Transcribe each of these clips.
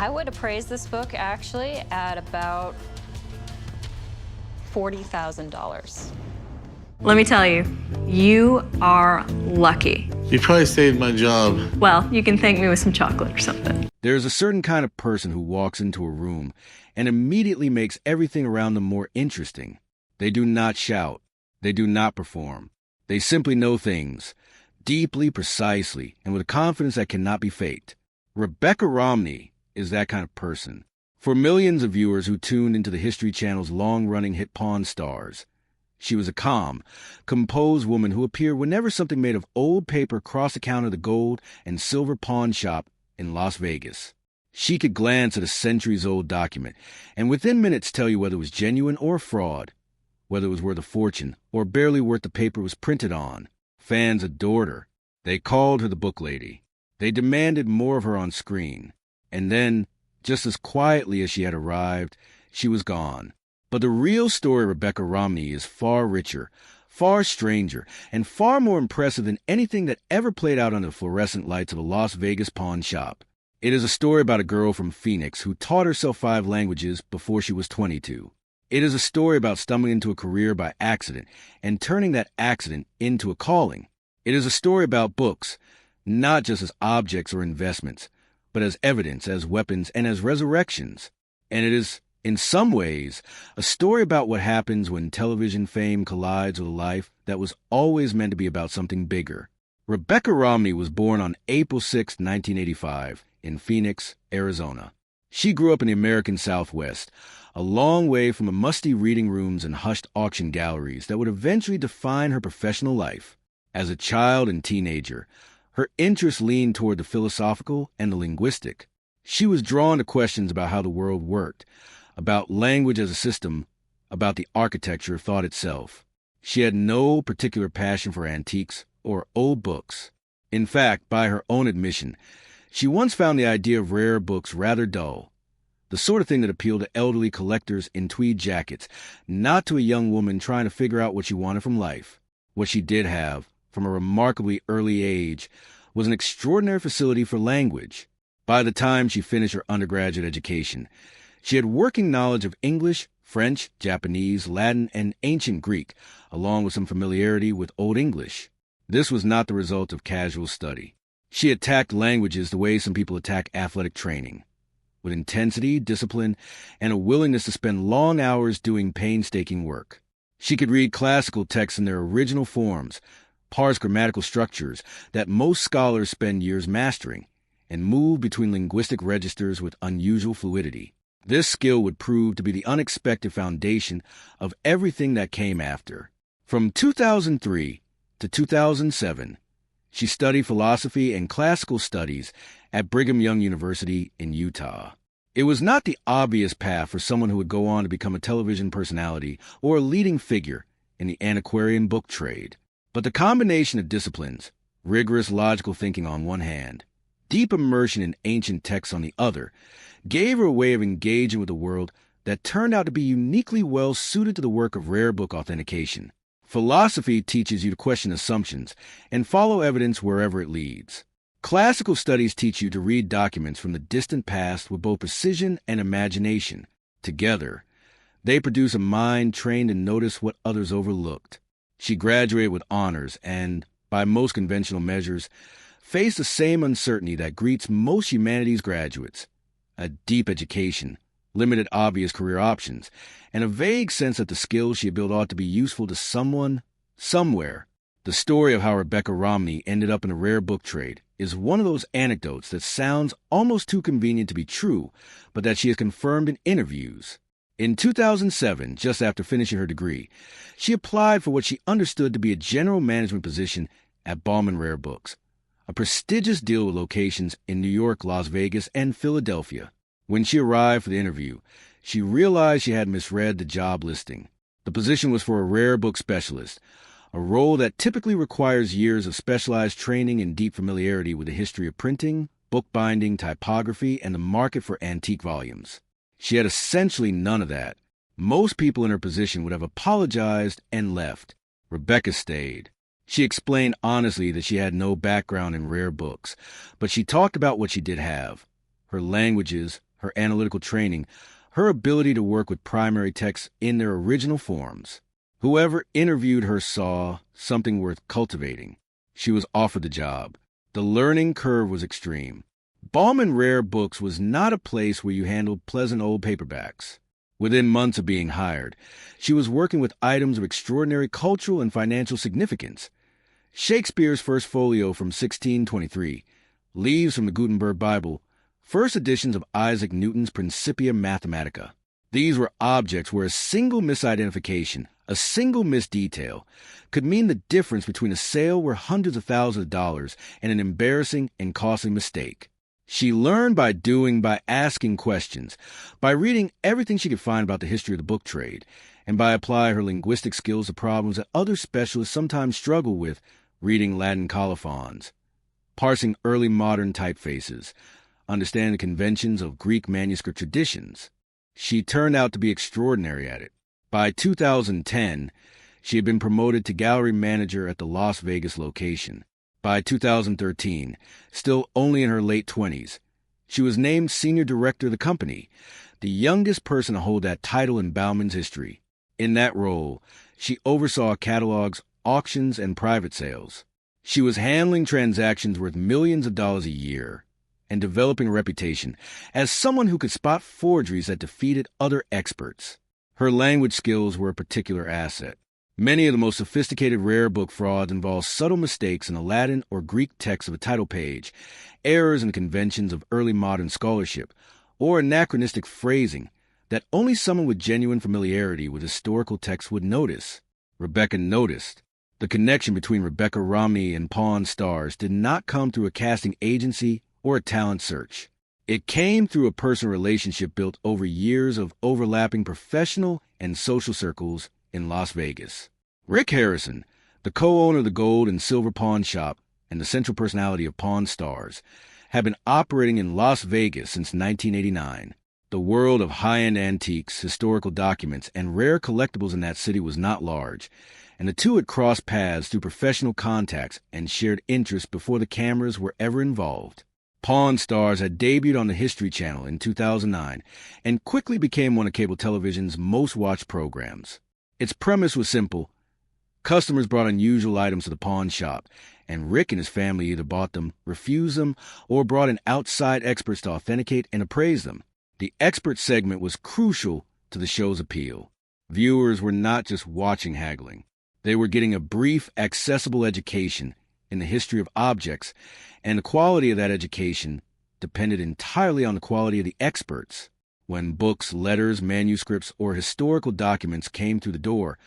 I would appraise this book actually at about $40,000. Let me tell you, you are lucky. You probably saved my job. Well, you can thank me with some chocolate or something. There's a certain kind of person who walks into a room and immediately makes everything around them more interesting. They do not shout. They do not perform. They simply know things, deeply, precisely, and with a confidence that cannot be faked. Rebecca Romney is that kind of person. For millions of viewers who tuned into the History Channel's long-running hit Pawn Stars, she was a calm, composed woman who appeared whenever something made of old paper crossed the counter of the gold and silver pawn shop in Las Vegas. She could glance at a centuries-old document and within minutes tell you whether it was genuine or fraud, whether it was worth a fortune or barely worth the paper it was printed on. Fans adored her. They called her the book lady. They demanded more of her on screen. And then, just as quietly as she had arrived, she was gone. But the real story of Rebecca Romney is far richer, far stranger, and far more impressive than anything that ever played out under the fluorescent lights of a Las Vegas pawn shop. It is a story about a girl from Phoenix who taught herself 5 languages before she was 22. It is a story about stumbling into a career by accident and turning that accident into a calling. It is a story about books, not just as objects or investments, but as evidence, as weapons, and as resurrections. And it is, in some ways, a story about what happens when television fame collides with a life that was always meant to be about something bigger. Rebecca Romney was born on April 6, 1985, in Phoenix, Arizona. She grew up in the American Southwest, a long way from the musty reading rooms and hushed auction galleries that would eventually define her professional life. As a child and teenager, her interests leaned toward the philosophical and the linguistic. She was drawn to questions about how the world worked, about language as a system, about the architecture of thought itself. She had no particular passion for antiques or old books. In fact, by her own admission, she once found the idea of rare books rather dull, the sort of thing that appealed to elderly collectors in tweed jackets, not to a young woman trying to figure out what she wanted from life. What she did have, from a remarkably early age, was an extraordinary facility for language. By the time she finished her undergraduate education, she had working knowledge of English, French, Japanese, Latin, and ancient Greek, along with some familiarity with Old English. This was not the result of casual study. She attacked languages the way some people attack athletic training, with intensity, discipline, and a willingness to spend long hours doing painstaking work. She could read classical texts in their original forms, parse grammatical structures that most scholars spend years mastering, and move between linguistic registers with unusual fluidity. This skill would prove to be the unexpected foundation of everything that came after. From 2003 to 2007, she studied philosophy and classical studies at Brigham Young University in Utah. It was not the obvious path for someone who would go on to become a television personality or a leading figure in the antiquarian book trade. But the combination of disciplines, rigorous logical thinking on one hand, deep immersion in ancient texts on the other, gave her a way of engaging with the world that turned out to be uniquely well suited to the work of rare book authentication. Philosophy teaches you to question assumptions and follow evidence wherever it leads. Classical studies teach you to read documents from the distant past with both precision and imagination. Together, they produce a mind trained to notice what others overlooked. She graduated with honors and, by most conventional measures, faced the same uncertainty that greets most humanities graduates: a deep education, limited obvious career options, and a vague sense that the skills she had built ought to be useful to someone, somewhere. The story of how Rebecca Romney ended up in a rare book trade is one of those anecdotes that sounds almost too convenient to be true, but that she has confirmed in interviews. In 2007, just after finishing her degree, she applied for what she understood to be a general management position at Bauman Rare Books, a prestigious deal with locations in New York, Las Vegas, and Philadelphia. When she arrived for the interview, she realized she had misread the job listing. The position was for a rare book specialist, a role that typically requires years of specialized training and deep familiarity with the history of printing, bookbinding, typography, and the market for antique volumes. She had essentially none of that. Most people in her position would have apologized and left. Rebecca stayed. She explained honestly that she had no background in rare books, but she talked about what she did have: her languages, her analytical training, her ability to work with primary texts in their original forms. Whoever interviewed her saw something worth cultivating. She was offered the job. The learning curve was extreme. Bauman Rare Books was not a place where you handled pleasant old paperbacks. Within months of being hired, she was working with items of extraordinary cultural and financial significance. Shakespeare's first folio from 1623, leaves from the Gutenberg Bible, first editions of Isaac Newton's Principia Mathematica. These were objects where a single misidentification, a single misdetail, could mean the difference between a sale worth hundreds of thousands of dollars and an embarrassing and costly mistake. She learned by doing, by asking questions, by reading everything she could find about the history of the book trade, and by applying her linguistic skills to problems that other specialists sometimes struggle with, reading Latin colophons, parsing early modern typefaces, understanding the conventions of Greek manuscript traditions. She turned out to be extraordinary at it. By 2010, she had been promoted to gallery manager at the Las Vegas location. By 2013, still only in her late 20s, she was named senior director of the company, the youngest person to hold that title in Bauman's history. In that role, she oversaw catalogs, auctions, and private sales. She was handling transactions worth millions of dollars a year and developing a reputation as someone who could spot forgeries that defeated other experts. Her language skills were a particular asset. Many of the most sophisticated rare book frauds involve subtle mistakes in the Latin or Greek text of a title page, errors in the conventions of early modern scholarship, or anachronistic phrasing that only someone with genuine familiarity with historical texts would notice. Rebecca noticed. The connection between Rebecca Romney and Pawn Stars did not come through a casting agency or a talent search. It came through a personal relationship built over years of overlapping professional and social circles in Las Vegas. Rick Harrison, the co-owner of the gold and silver pawn shop and the central personality of Pawn Stars, had been operating in Las Vegas since 1989. The world of high-end antiques, historical documents, and rare collectibles in that city was not large, and the two had crossed paths through professional contacts and shared interests before the cameras were ever involved. Pawn Stars had debuted on the History Channel in 2009 and quickly became one of cable television's most watched programs. Its premise was simple. Customers brought unusual items to the pawn shop, and Rick and his family either bought them, refused them, or brought in outside experts to authenticate and appraise them. The expert segment was crucial to the show's appeal. Viewers were not just watching haggling. They were getting a brief, accessible education in the history of objects, and the quality of that education depended entirely on the quality of the experts. When books, letters, manuscripts, or historical documents came through the door,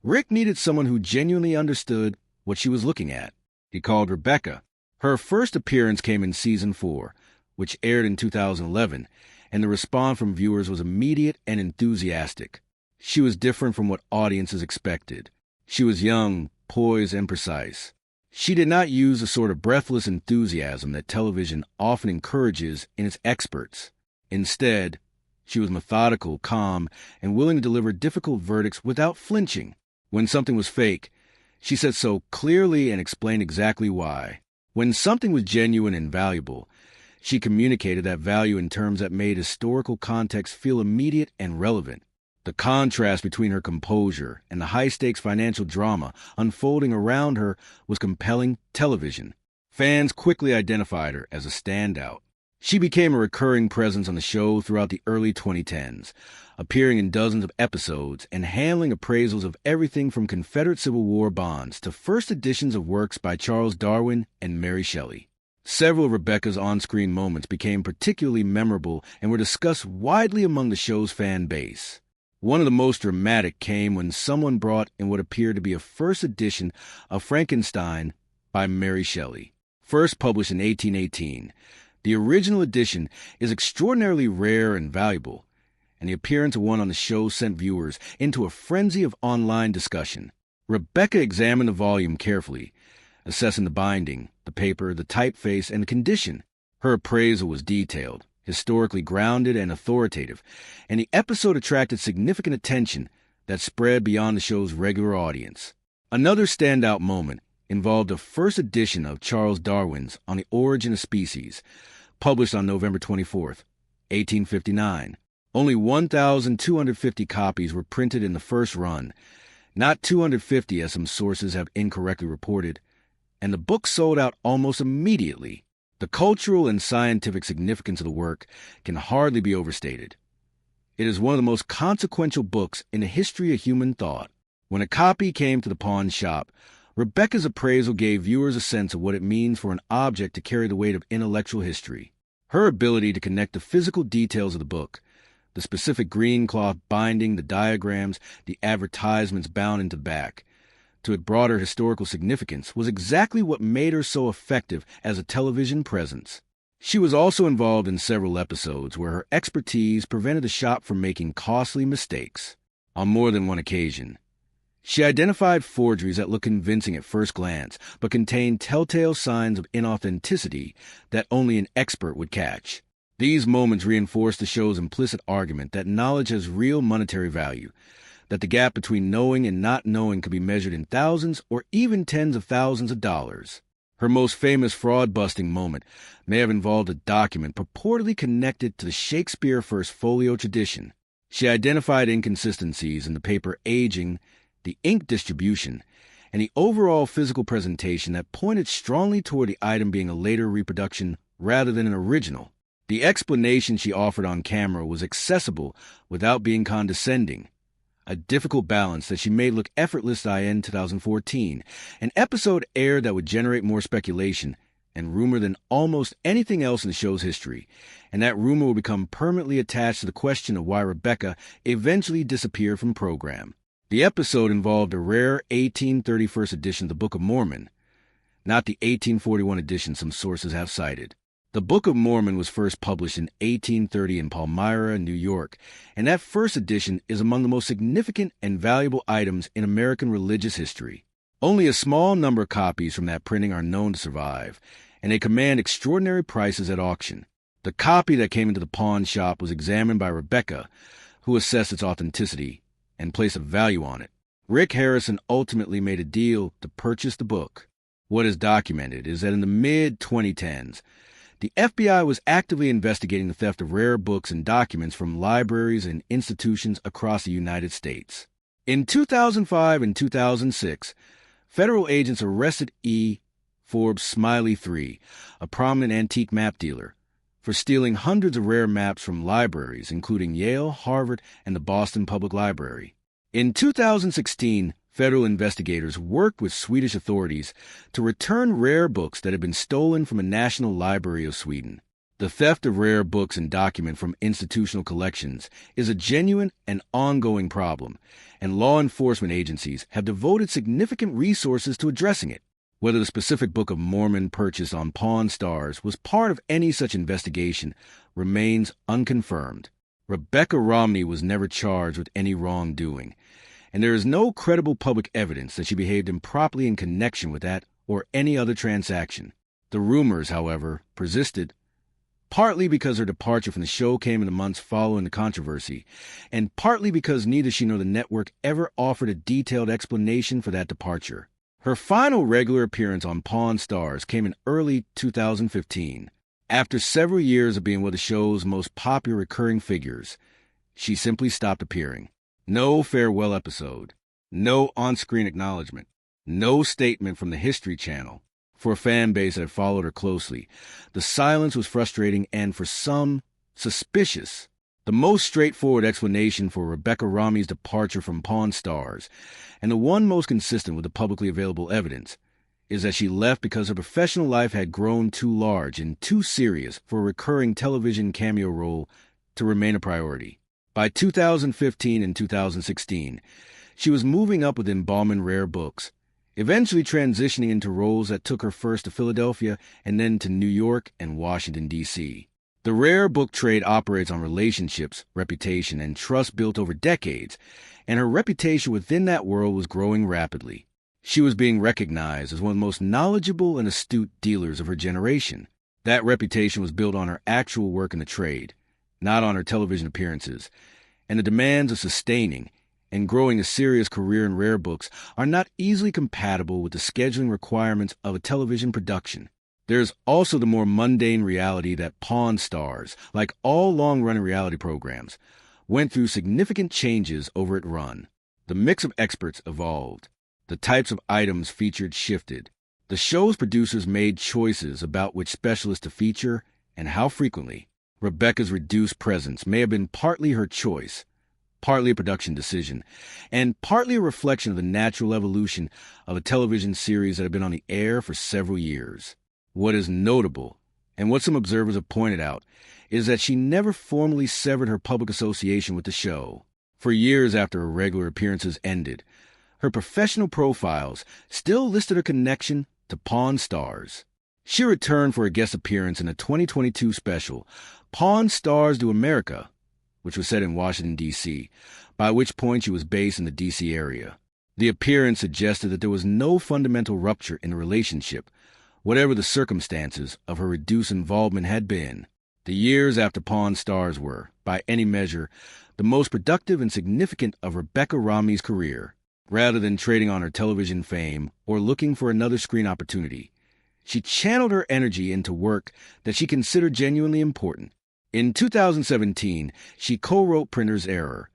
Rick needed someone who genuinely understood what she was looking at. He called Rebecca. Her first appearance came in Season 4, which aired in 2011, and the response from viewers was immediate and enthusiastic. She was different from what audiences expected. She was young, poised, and precise. She did not use the sort of breathless enthusiasm that television often encourages in its experts. Instead, she was methodical, calm, and willing to deliver difficult verdicts without flinching. When something was fake, she said so clearly and explained exactly why. When something was genuine and valuable, she communicated that value in terms that made historical context feel immediate and relevant. The contrast between her composure and the high-stakes financial drama unfolding around her was compelling television. Fans quickly identified her as a standout. She became a recurring presence on the show throughout the early 2010s, appearing in dozens of episodes and handling appraisals of everything from Confederate Civil War bonds to first editions of works by Charles Darwin and Mary Shelley. Several of Rebecca's on-screen moments became particularly memorable and were discussed widely among the show's fan base. One of the most dramatic came when someone brought in what appeared to be a first edition of Frankenstein by Mary Shelley. First published in 1818, the original edition is extraordinarily rare and valuable, and the appearance of one on the show sent viewers into a frenzy of online discussion. Rebecca examined the volume carefully, assessing the binding, the paper, the typeface, and the condition. Her appraisal was detailed, historically grounded, and authoritative, and the episode attracted significant attention that spread beyond the show's regular audience. Another standout moment involved the first edition of Charles Darwin's On the Origin of Species, published on November 24th, 1859. Only 1,250 copies were printed in the first run, not 250 as some sources have incorrectly reported, and the book sold out almost immediately. The cultural and scientific significance of the work can hardly be overstated. It is one of the most consequential books in the history of human thought. When a copy came to the pawn shop, Rebecca's appraisal gave viewers a sense of what it means for an object to carry the weight of intellectual history. Her ability to connect the physical details of the book, the specific green cloth binding, the diagrams, the advertisements bound into the back, to its broader historical significance, was exactly what made her so effective as a television presence. She was also involved in several episodes where her expertise prevented the shop from making costly mistakes. On more than one occasion, she identified forgeries that looked convincing at first glance, but contained telltale signs of inauthenticity that only an expert would catch. These moments reinforced the show's implicit argument that knowledge has real monetary value, that the gap between knowing and not knowing could be measured in thousands or even tens of thousands of dollars. Her most famous fraud-busting moment may have involved a document purportedly connected to the Shakespeare First Folio tradition. She identified inconsistencies in the paper aging, the ink distribution, and the overall physical presentation that pointed strongly toward the item being a later reproduction rather than an original. The explanation she offered on camera was accessible without being condescending, a difficult balance that she made look effortless. In 2014, an episode aired that would generate more speculation and rumor than almost anything else in the show's history, and that rumor would become permanently attached to the question of why Rebecca eventually disappeared from program. The episode involved a rare 1831 edition of the Book of Mormon, not the 1841 edition some sources have cited. The Book of Mormon was first published in 1830 in Palmyra, New York, and that first edition is among the most significant and valuable items in American religious history. Only a small number of copies from that printing are known to survive, and they command extraordinary prices at auction. The copy that came into the pawn shop was examined by Rebecca, who assessed its authenticity and placed a value on it. Rick Harrison ultimately made a deal to purchase the book. What is documented is that in the mid-2010s, the FBI was actively investigating the theft of rare books and documents from libraries and institutions across the United States. In 2005 and 2006, federal agents arrested E. Forbes Smiley III, a prominent antique map dealer, for stealing hundreds of rare maps from libraries, including Yale, Harvard, and the Boston Public Library. In 2016, federal investigators worked with Swedish authorities to return rare books that had been stolen from a national library of Sweden. The theft of rare books and documents from institutional collections is a genuine and ongoing problem, and law enforcement agencies have devoted significant resources to addressing it. Whether the specific Book of Mormon purchased on Pawn Stars was part of any such investigation remains unconfirmed. Rebecca Romney was never charged with any wrongdoing, and there is no credible public evidence that she behaved improperly in connection with that or any other transaction. The rumors, however, persisted, partly because her departure from the show came in the months following the controversy, and partly because neither she nor the network ever offered a detailed explanation for that departure. Her final regular appearance on Pawn Stars came in early 2015. After several years of being one of the show's most popular recurring figures, she simply stopped appearing. No farewell episode, no on-screen acknowledgement, no statement from the History Channel. For a fan base that had followed her closely, the silence was frustrating and, for some, suspicious. The most straightforward explanation for Rebecca Romney's departure from Pawn Stars, and the one most consistent with the publicly available evidence, is that she left because her professional life had grown too large and too serious for a recurring television cameo role to remain a priority. By 2015 and 2016, she was moving up within Bauman Rare Books, eventually transitioning into roles that took her first to Philadelphia and then to New York and Washington, D.C. The rare book trade operates on relationships, reputation, and trust built over decades, and her reputation within that world was growing rapidly. She was being recognized as one of the most knowledgeable and astute dealers of her generation. That reputation was built on her actual work in the trade, not on her television appearances, and the demands of sustaining and growing a serious career in rare books are not easily compatible with the scheduling requirements of a television production. There's also the more mundane reality that Pawn Stars, like all long-running reality programs, went through significant changes over its run. The mix of experts evolved. The types of items featured shifted. The show's producers made choices about which specialists to feature and how frequently. Rebecca's reduced presence may have been partly her choice, partly a production decision, and partly a reflection of the natural evolution of a television series that had been on the air for several years. What is notable, and what some observers have pointed out, is that she never formally severed her public association with the show. For years after her regular appearances ended, her professional profiles still listed her connection to Pawn Stars. She returned for a guest appearance in a 2022 special, Pawn Stars Do America, which was set in Washington, D.C., by which point she was based in the D.C. area. The appearance suggested that there was no fundamental rupture in the relationship, whatever the circumstances of her reduced involvement had been. The years after Pawn Stars were, by any measure, the most productive and significant of Rebecca Romney's career. Rather than trading on her television fame or looking for another screen opportunity, she channeled her energy into work that she considered genuinely important. In 2017, she co-wrote Printer's Error,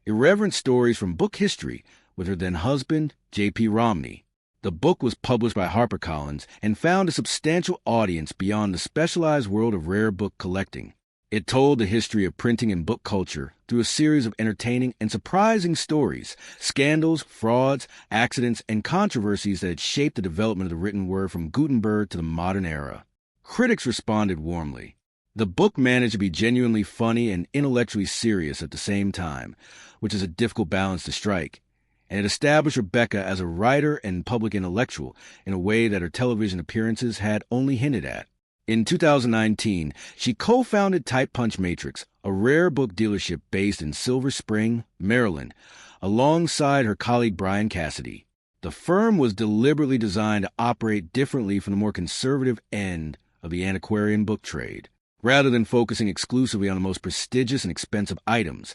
irreverent stories from book history with her then-husband, J.P. Romney. The book was published by HarperCollins and found a substantial audience beyond the specialized world of rare book collecting. It told the history of printing and book culture through a series of entertaining and surprising stories, scandals, frauds, accidents, and controversies that had shaped the development of the written word from Gutenberg to the modern era. Critics responded warmly. The book managed to be genuinely funny and intellectually serious at the same time, which is a difficult balance to strike, and it established Rebecca as a writer and public intellectual in a way that her television appearances had only hinted at. In 2019, she co-founded Type Punch Matrix, a rare book dealership based in Silver Spring, Maryland, alongside her colleague Brian Cassidy. The firm was deliberately designed to operate differently from the more conservative end of the antiquarian book trade. Rather than focusing exclusively on the most prestigious and expensive items,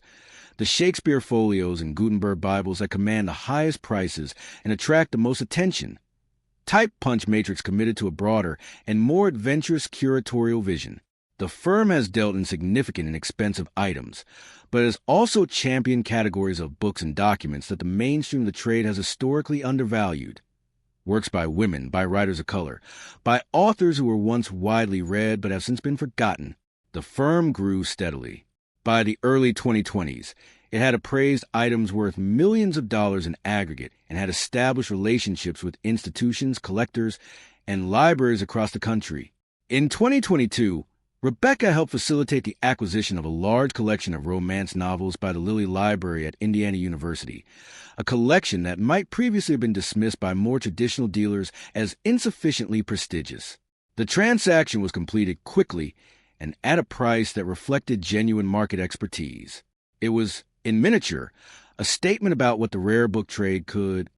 the Shakespeare folios and Gutenberg Bibles that command the highest prices and attract the most attention, Type Punch Matrix committed to a broader and more adventurous curatorial vision. The firm has dealt in significant and expensive items, but has also championed categories of books and documents that the mainstream of the trade has historically undervalued. Works by women, by writers of color, by authors who were once widely read but have since been forgotten. The firm grew steadily. By the early 2020s, it had appraised items worth millions of dollars in aggregate and had established relationships with institutions, collectors, and libraries across the country. In 2022, Rebecca helped facilitate the acquisition of a large collection of romance novels by the Lilly Library at Indiana University, a collection that might previously have been dismissed by more traditional dealers as insufficiently prestigious. The transaction was completed quickly and at a price that reflected genuine market expertise. It was, in miniature, a statement about what the rare book trade could